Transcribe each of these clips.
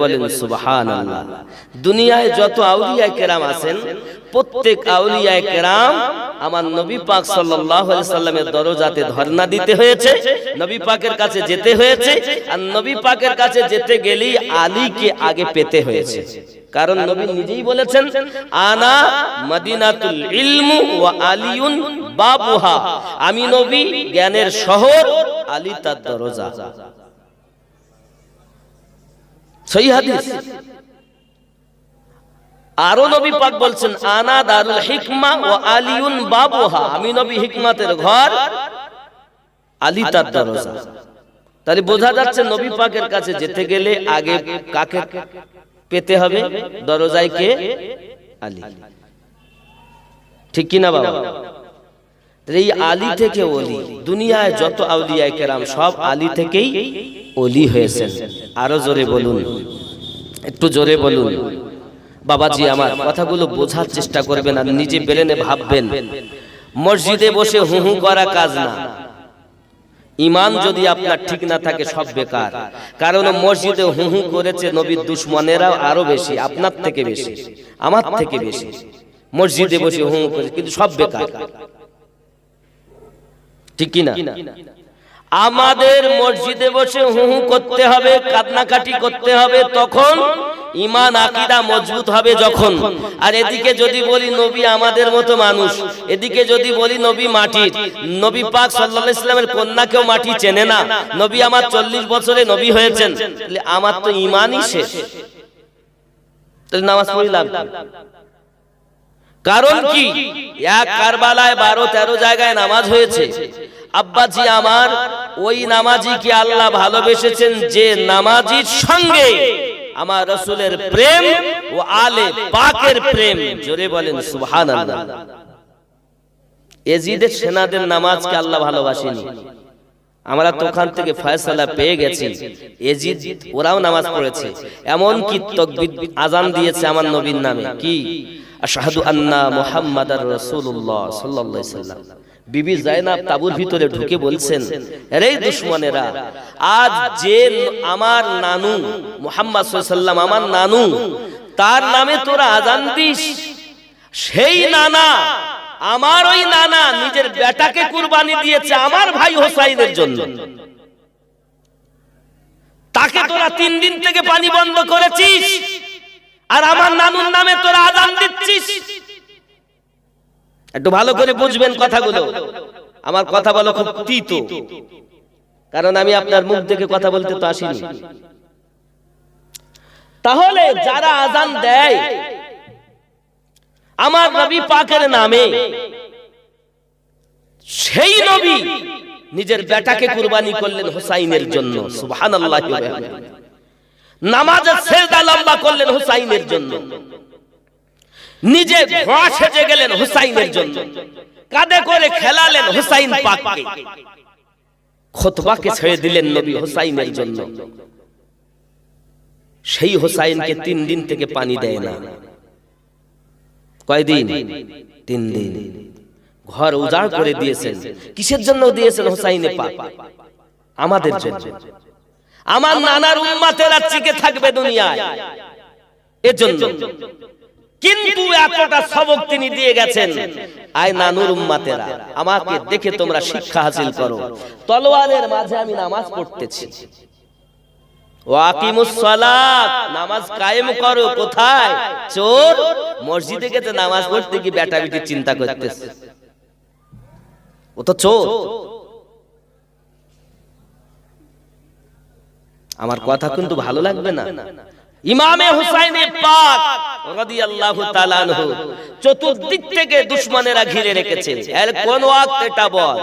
বলেন সুবহানাল্লাহ। দুনিয়ায় যত আউলিয়া কেরাম আছেন প্রত্যেক আউলিয়া কেরাম আমার নবী পাক সাল্লাল্লাহু আলাইহি সাল্লামের দরজাতে ধর্ণা দিতে হয়েছে, নবী পাকের কাছে যেতে হয়েছে, আর নবী পাকের কাছে যেতে গেলেই আলীকে আগে পেতে হয়েছে। কারণ নবী নিজেই বলেছেন আনা মদিনাতুল ইলম ওয়া আলিউন বাবুহা, আমি নবী জ্ঞানের শহর, আলী তার দরজা। সহিহ হাদিস। আরো নবী পাক বলছেন আনা দারুল হিকমা ওয়া আলিউন বাবুহা, আমি নবী হিকমতের ঘর, আলী তার দরজা। তাহলে বোঝা যাচ্ছে নবী পাকের কাছে যেতে গেলে আগে কাকে পেতে হবে? দরজায় কে? আলী। ঠিক কি না বাবা? এই আলী থেকে ওলি, দুনিয়ায় যত আউলিয়া কেরাম সব আলী থেকেই ওলি হয়েছেন। আরো জোরে বলুন, একটু জোরে বলুন। বাবাজি আমার কথাগুলো বোঝার চেষ্টা করবেন আর নিজে ব্রেনে ভাববেন। মসজিদে বসে হু হু করা কাজ না। ঈমান যদি আপনার ঠিক না থাকে সব বেকার। কারণ মসজিদে হু হু করেছে নবীর দুশমনেরা আরো বেশি, আপনার থেকে বেশি, আমার থেকে বেশি। মসজিদে বসে হু হু করেছে কিন্তু সব বেকার। ঠিক কি না? আমাদের মসজিদে বসে হু হু করতে হবে, কান্নাকাটি করতে হবে, তখন ঈমান আকীদা মজবুত হবে যখন। আর এদিকে যদি বলি নবী আমাদের মতো মানুষ, এদিকে যদি বলি নবী মাটির, নবী পাক সাল্লাল্লাহু আলাইহি ওয়াসাল্লামের কন্যাকেও মাটি চেনে না, নবী আমার 40 বছরে নবী হয়েছেন, তাহলে আমার তো ঈমানই শেষ। তাহলে নামাজ পড়ি লাভ কি? কারণ কি? এক কারবালায় 12-13 জায়গায় নামাজ হয়েছে। আব্বাজি আমার, ওই নামাজিকে আল্লাহ ভালোবেসেছেন যে নামাজির সঙ্গে আমার রাসূলের প্রেম ও আলে পাকের প্রেম। জোরে বলেন সুবহানাল্লাহ। এজিদের সেনাদের নামাজকে আল্লাহ ভালোবাসেনি। আমরা তো ওখান থেকে ফয়সালা পেয়ে গেছি, এজিদ ওরাও নামাজ পড়েছে, এমন কি তাকবীর আযান দিয়েছে আমার নবীর নামে, কি আশহাদু আন্না মুহাম্মাদার রাসূলুল্লাহ সাল্লাল্লাহু আলাইহি ওয়াসাল্লাম। বিবি যায়নাব তাবুর ভিতরে ঢুকে বলছেন, আরে দুশমনেরা, আজ যে আমার নানু মুহাম্মদ সাল্লাল্লাহু আলাইহি ওয়াসাল্লাম, আমার নানু, তার নামে তোরা আযান দিস, সেই নানা, আমার ওই নানা নিজের বেটাকে কুরবানি দিয়েছে আমার ভাই হোসাইনের জন্য, তাকে তোরা 3 দিন থেকে পানি বন্ধ করেছিস, আর আমার নানুর নামে তোরা আযান দিচ্ছিস। একটু ভালো করে বুঝবেন কথাগুলো। আমার কথা বলা খুব তিতো, কারণ আমি আপনার মুখ দেখে কথা বলতে তো আসিনি। তাহলে যারা আযান দেয় আমার নবী পাকের নামে, সেই নবী নিজের বেটাকে কুরবানি করলেন হোসাইনের জন্য। সুবহানাল্লাহ। নামাজে সিজদা লম্বা করলেন হোসাইনের জন্য, নিজে ঘোড়া সেজে গেলেন হোসাইনের জন্য, কাঁধে করে খেলালেন হোসাইন পাককে, খুতবাকে ছেড়ে দিলেন নবী হোসাইনের জন্য। সেই হোসাইনকে 3 দিন থেকে পানি দেয় না। কয়দিন? 3 দিন। ঘর উজাড় করে দিয়েছেন। কিসের জন্য দিয়েছেন হোসাইনে পাক? আমাদের জন্য। আমার নানার উম্মতেরা টিকে থাকবে দুনিয়ায়, এজন্য। কিন্তু এতটা সবক তিনি দিয়ে গেছেন, আয় নানুর উম্মতেরা, আমাকে দেখে তোমরা শিক্ষা হাসিল করো। তলোয়ারের মাঝে আমি নামাজ পড়তেছি, ওয়াকিমুস সালাত, নামাজ কায়েম করো। কোথায়? চোর মসজিদে গেছে নামাজ পড়তে, কি বেটা বেটি চিন্তা করতেছে, ও তো চোর। আমার কথা কিন্তু ভালো লাগবে না। ইমামে হুসাইন পাক রাদিয়াল্লাহু তাআলা আনহু চতুর্দিক থেকে দুশমনেরা ঘিরে রেখেছে। এর কোন ওয়াক্ত এটা বল,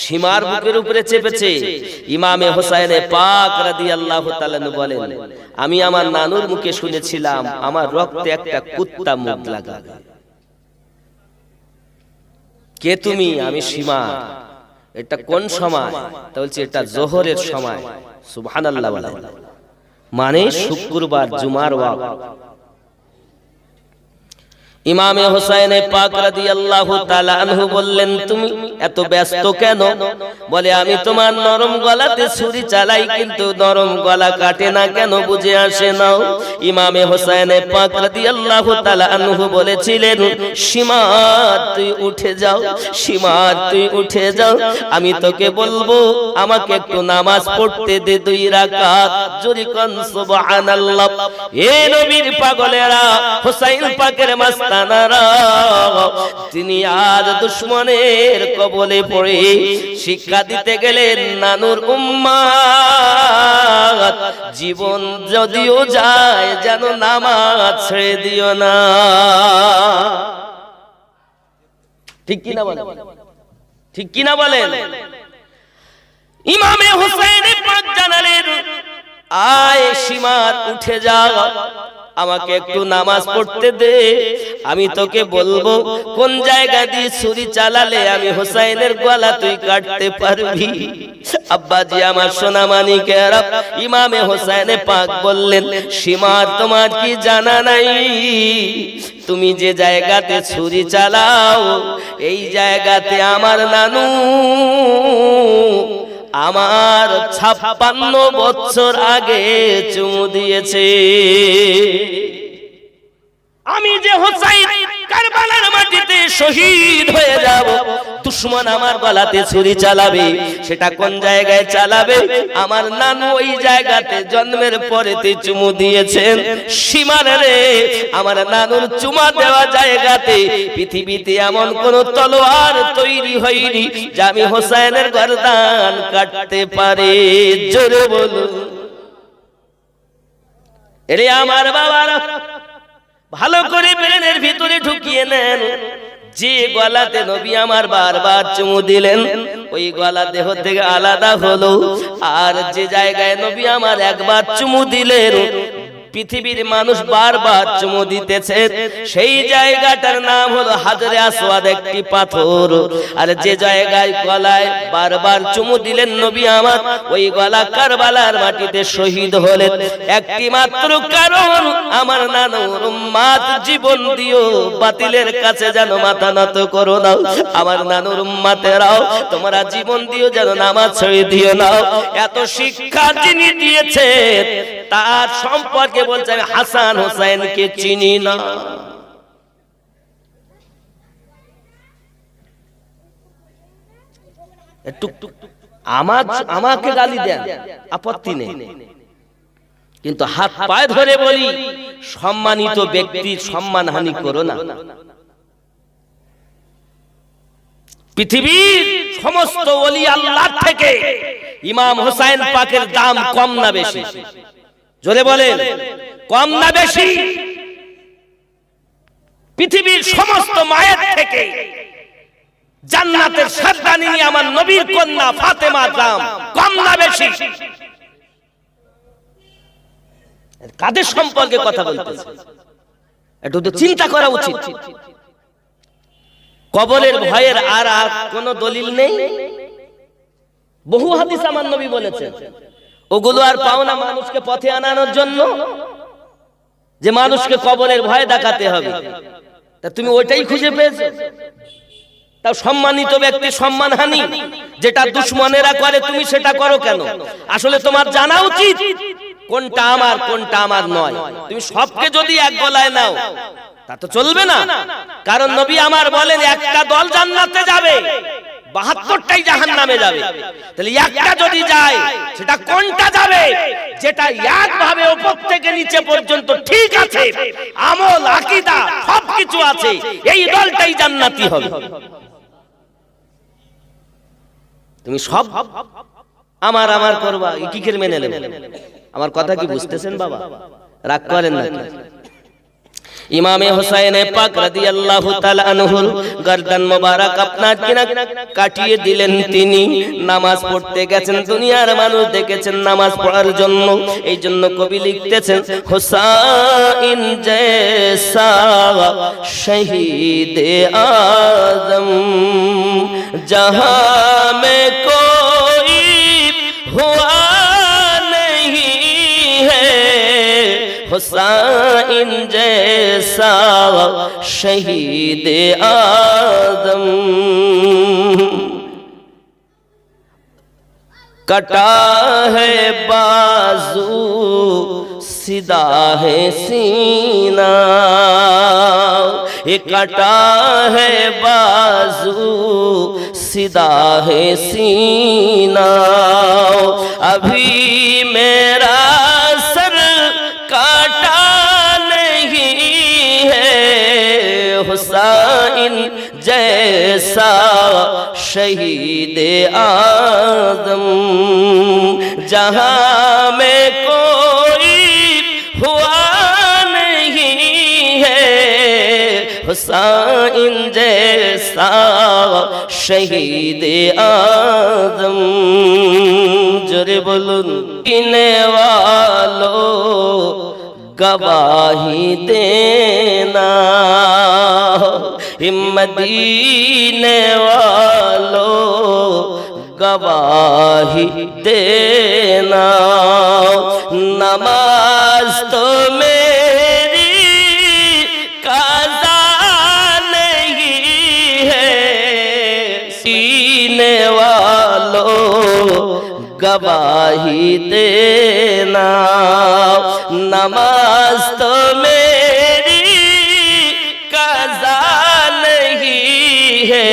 সীমার বুকের উপরে চেপেছে। ইমামে হুসাইন পাক রাদিয়াল্লাহু তাআলা আনহু বলেন, আমি আমার নানুর মুখে শুনেছিলাম আমার রক্তে একটা কুত্তা মুখ লাগা। কে তুমি? আমি সীমা। এটা কোন সময়? তা বলছে এটা যোহরের সময়। সুবহানাল্লাহ বলা, মানে শুক্রবার জুমার ওয়াক্ত। ইমামে হোসেন পাক রাদিয়াল্লাহু তাআলা আনহু বললেন, তুমি এত ব্যস্ত কেন? বলে, আমি তোমার নরম গলাতে ছুরি চালাই, কিন্তু নরম গলা কাটে না কেন বুঝে আসে না। ইমামে হোসেন পাক রাদিয়াল্লাহু তাআলা আনহু বলেছিলেন, সীমাত তুই উঠে যাও, সীমাত তুই উঠে যাও, আমি তোকে বলবো আমাকে একটু নামাজ পড়তে দে 2 রাকাত। জোরে কোন সুবহানাল্লাহ। এ নবীর পাগলেরা, হোসেন পাকের মাস্তানারা, তিনি আজ দুশমনের কবলে পড়ে শিক্ষা দিতে গেলেন নানুর উম্মাত, জীবন যদিও যায় যেন নামাজ ছেড়ে দিও না। ঠিক কিনা বলেন? ঠিক কিনা বলেন? ইমামে হোসেন পাক জানালেন, আয় সীমাত উঠে যাও, আমাকে একটু নামাজ পড়তে দে, আমি তোকে বলবো কোন জায়গা দিয়ে ছুরি চালালে আমি হোসেনের গলা তুই কাটতে পারবি। আব্বাজি আমার সোনা মানিকেরা, ইমামে হোসেন পাক বললেন, সীমাত তোমার কি জানা নাই? তুমি যে জায়গাতে ছুরি চালাও এই জায়গাতে আমার নানু আমার 56 বছর আগে চুমু দিয়েছে। আমি যে হোসেন কারবালার মাটিতে শহীদ হয়ে যাব, দুশমন আমার গলাতে ছুরি চালাবে, সেটা কোন জায়গায় চালাবে? আমার নানু ওই জায়গাতে জন্মের পরেতে চুমু দিয়েছেন। সীমার রে, আমার নানুর চুমা দেওয়া জায়গাতে পৃথিবীতে এমন কোন তলোয়ার তৈরি হয়নি যা আমি হোসেনের গর্দান কাটতে পারে। জোরে বলুন। এরে আমার বাবারা, ভালো করে ব্রেনের ভিতরে ঢুকিয়ে নেন, যে গলাতে নবী আমার বারবার চুমু দিলেন ওই গলা দেহ থেকে আলাদা হলো, আর যে জায়গায় নবী আমার একবার চুমু দিলেন পৃথিবীর মানুষ বারবার চুমু দিতেছে, সেই জায়গাটার নাম হলো হাজরে আসওয়াদ, একটি পাথর। আর যে জায়গায় গলায় বারবার চুমু দিলেন নবী আমার, ওই গলা কারবালার মাটিতে শহীদ হলেন। একটি মাত্র কারণ, আমার নানুর উম্মাত জীবন দিও, বাতিলের কাছে যেন মাথা নত করো না। আমার নানুর উম্মাতেরাও তোমরা জীবন দিও, যেন নামাজ ছেড়ে দিও না। এত শিক্ষা যিনি দিয়েছেন তার সম্পর্কে বলছে, আমি হাসান হোসেনকে চিনি না। আমাকে গালি দেন, আপত্তি নেই, কিন্তু হাত পায়ে ধরে বলি, সম্মানিত ব্যক্তির সম্মানহানি করো না। পৃথিবীর সমস্ত ওলি আল্লাহ থেকে ইমাম হোসেন পাকের দাম কম না বেশি? জোরে বলেন, কম না বেশি? পৃথিবীর সমস্ত মায়ের থেকে জান্নাতের সর্দারিনী আমার নবীর কন্যা ফাতেমার দাম কম না বেশি? কাদের সম্পর্কে কথা বলতেছে একটু তো চিন্তা করা উচিত। কবরের ভয়ের আর কোন দলিল নেই। বহু হাদিস আমার নবী বলেছেন, ওগুলো আর পাও না মানুষকে পথে আনানোর জন্য, যে মানুষকে কবরের ভয় দেখাতে হবে। তা তুমি ওইটাই খুঁজে পেয়েছো? তাও সম্মানিত ব্যক্তি সম্মানহানি যেটা দুশমনেরা করে, তুমি সেটা করো কেন? আসলে তোমার জানা উচিত কোনটা আমার কোনটা আমার নয়। তুমি সবকে যদি এক গলায় নাও তা তো চলবে না। কারণ নবী আমার বলেন, একটা দল জান্নাতে যাবে, 72টাই জাহান্নামে যাবে। তাহলে একটা যদি যায়, সেটা কোনটা যাবে? যেটা একভাবে উপর থেকে নিচে পর্যন্ত ঠিক আছে, আমল আকীদা সবকিছু আছে, এই দলটাই জান্নাতি হবে। তুমি সব আমার আমার করবা, কি করে মেনে নেবে? আমার কথা কি বুঝতেছেন বাবা? রাগ করেন না। ইমামে হোসেন পাক রাদিয়াল্লাহু তাআলা আনহুর গর্দান মোবারক আপনার কিনা কাটিয়ে দিলেন। তিনি নামাজ পড়তে গেছেন, দুনিয়ার মানুষ দেখেছেন নামাজ পড়ার জন্য। এই জন্য কবি লিখতেছেন, হুসাইন জैसा শহীদ আজম जहां में कोई हुआ नहीं है, हुसैन जैसा शहीद आदम। कटा है बाजू सीधा है सीना, ये कटा है बाजू सीधा है सीना, अभी मेरा सर काटा नहीं है, हुसैन जैसा शहीद आदम। जहां में कोई हुआ नहीं है, हुसैन जैसा शहीद आदम। जोरे बोलुन गिने वालों गवाही देना, मदीने वालों गवाही देना। नमाज तो मेरी काज़ा नहीं है, सीने वालों गवाही देना। नमाज तो मेरी काज़ा नहीं है,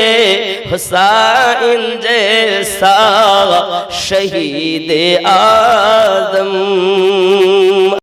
हुसैन जैसा शहीद आदम।